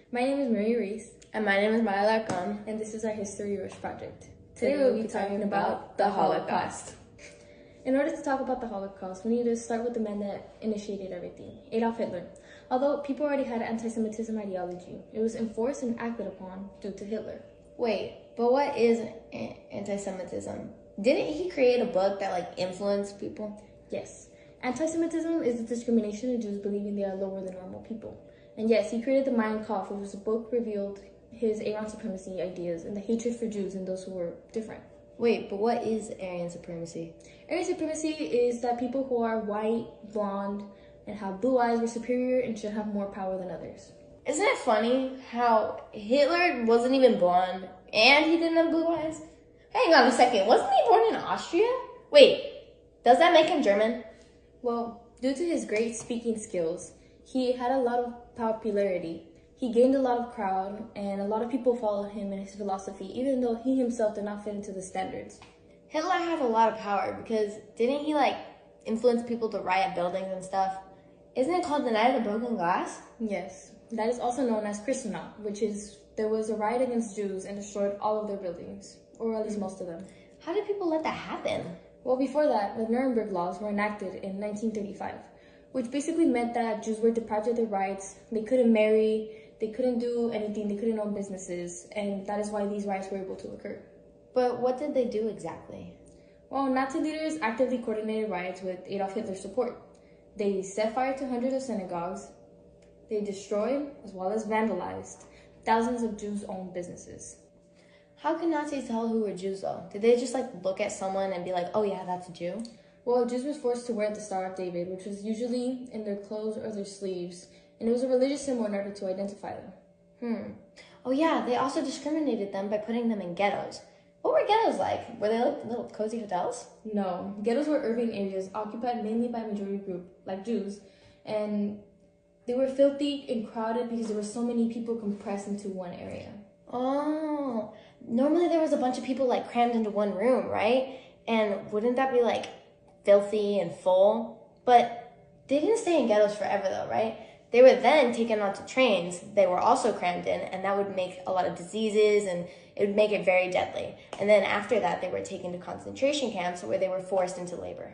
My name is Maria Reese. And my name is Maya Larcon. And this is our History Rush project. Today we'll be talking about the Holocaust. In order to talk about the Holocaust, we need to start with the man that initiated everything, Adolf Hitler. Although people already had anti-Semitism ideology, it was enforced and acted upon due to Hitler. Wait, but what is anti-Semitism? Didn't he create a book that influenced people? Yes. Anti-Semitism is the discrimination of Jews believing they are lower than normal people. And yes, he created the Mein Kampf, which was a book revealed his Aryan supremacy ideas and the hatred for Jews and those who were different. Wait, but what is Aryan supremacy? Aryan supremacy is that people who are white, blonde, and have blue eyes were superior and should have more power than others. Isn't it funny how Hitler wasn't even blonde and he didn't have blue eyes? Hang on a second, wasn't he born in Austria? Wait, does that make him German? Well, due to his great speaking skills, he had a lot of popularity. He gained a lot of crowd, and a lot of people followed him and his philosophy, even though he himself did not fit into the standards. Hitler had a lot of power because didn't he influence people to riot buildings and stuff? Isn't it called the Night of the Broken Glass? Yes, that is also known as Kristallnacht, which is there was a riot against Jews and destroyed all of their buildings, or at least most of them. How did people let that happen? Well, before that, the Nuremberg laws were enacted in 1935, which basically meant that Jews were deprived of their rights. They couldn't marry, they couldn't do anything, they couldn't own businesses, and that is why these riots were able to occur. But what did they do exactly? Well, Nazi leaders actively coordinated riots with Adolf Hitler's support. They set fire to hundreds of synagogues. They destroyed, as well as vandalized, thousands of Jews-owned businesses. How can Nazis tell who were Jews, though? Did they just look at someone and be like, oh yeah, that's a Jew? Well, Jews were forced to wear the Star of David, which was usually in their clothes or their sleeves, and it was a religious symbol in order to identify them. Oh yeah, they also discriminated them by putting them in ghettos. What were ghettos like? Were they little cozy hotels? No, ghettos were urban areas occupied mainly by a majority group, like Jews, and they were filthy and crowded because there were so many people compressed into one area. Oh, normally there was a bunch of people crammed into one room, right? And wouldn't that be filthy and full? But they didn't stay in ghettos forever though, right? They were then taken onto trains. They were also crammed in, and that would make a lot of diseases, and it would make it very deadly. And then after that, they were taken to concentration camps where they were forced into labor.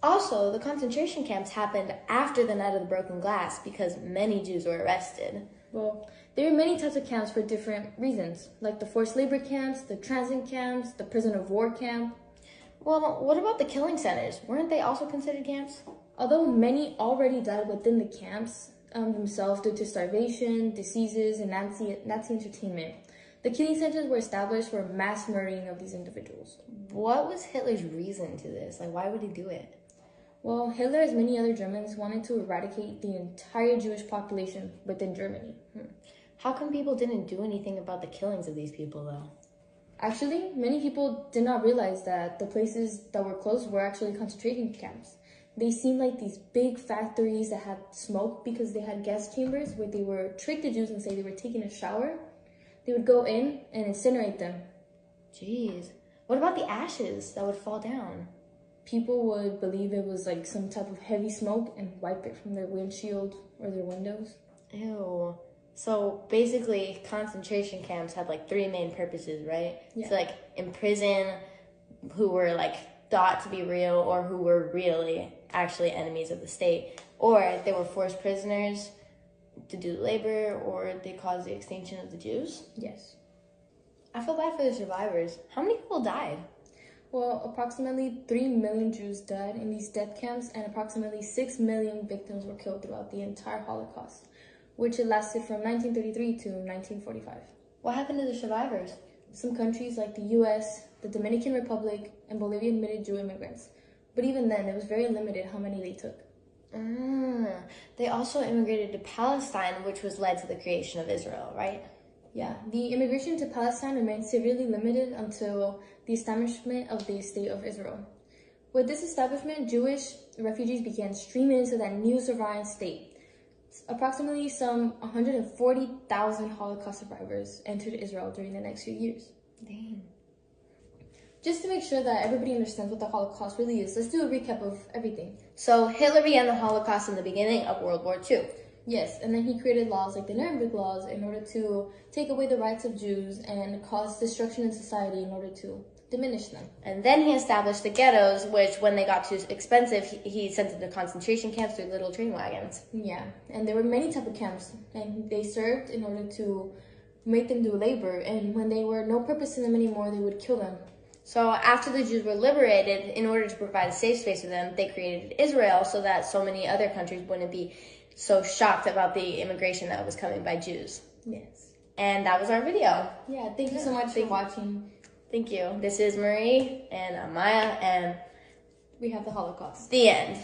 Also, the concentration camps happened after the Night of the Broken Glass because many Jews were arrested. Well, there are many types of camps for different reasons, like the forced labor camps, the transit camps, the prison of war camp. Well, what about the killing centers? Weren't they also considered camps? Although many already died within the camps themselves due to starvation, diseases, and Nazi entertainment, the killing centers were established for mass murdering of these individuals. What was Hitler's reason to this? Why would he do it? Well, Hitler, as many other Germans, wanted to eradicate the entire Jewish population within Germany. How come people didn't do anything about the killings of these people, though? Actually, many people did not realize that the places that were closed were actually concentration camps. They seemed like these big factories that had smoke because they had gas chambers where they were trick the Jews and say they were taking a shower. They would go in and incinerate them. Jeez. What about the ashes that would fall down? People would believe it was some type of heavy smoke and wipe it from their windshield or their windows. Ew. So basically, concentration camps had three main purposes, right? Yeah. So imprison who were thought to be real or who were really actually enemies of the state, or they were forced prisoners to do labor, or they caused the extinction of the Jews. Yes. I feel bad for the survivors. How many people died? Well, approximately 3 million Jews died in these death camps, and approximately 6 million victims were killed throughout the entire Holocaust, which lasted from 1933 to 1945. What happened to the survivors? Some countries like the US, the Dominican Republic, and Bolivia admitted Jew immigrants. But even then, it was very limited how many they took. They also immigrated to Palestine, which was led to the creation of Israel, right? Yeah, the immigration to Palestine remained severely limited until the establishment of the State of Israel. With this establishment, Jewish refugees began streaming into that new sovereign state. Approximately some 140,000 Holocaust survivors entered Israel during the next few years. Dang. Just to make sure that everybody understands what the Holocaust really is, let's do a recap of everything. So Hitler began the Holocaust in the beginning of World War II. Yes, and then he created laws like the Nuremberg laws in order to take away the rights of Jews and cause destruction in society in order to diminish them. And then he established the ghettos, which when they got too expensive, he sent them to concentration camps through little train wagons. Yeah, and there were many type of camps, and they served in order to make them do labor, and when they were no purpose to them anymore, they would kill them. So after the Jews were liberated, in order to provide a safe space for them, they created Israel so that so many other countries wouldn't be so shocked about the immigration that was coming by Jews. Yes. And that was our video. Yeah, thank you so much for watching. Thank you. This is Marie and Maya, and we have the Holocaust. The end.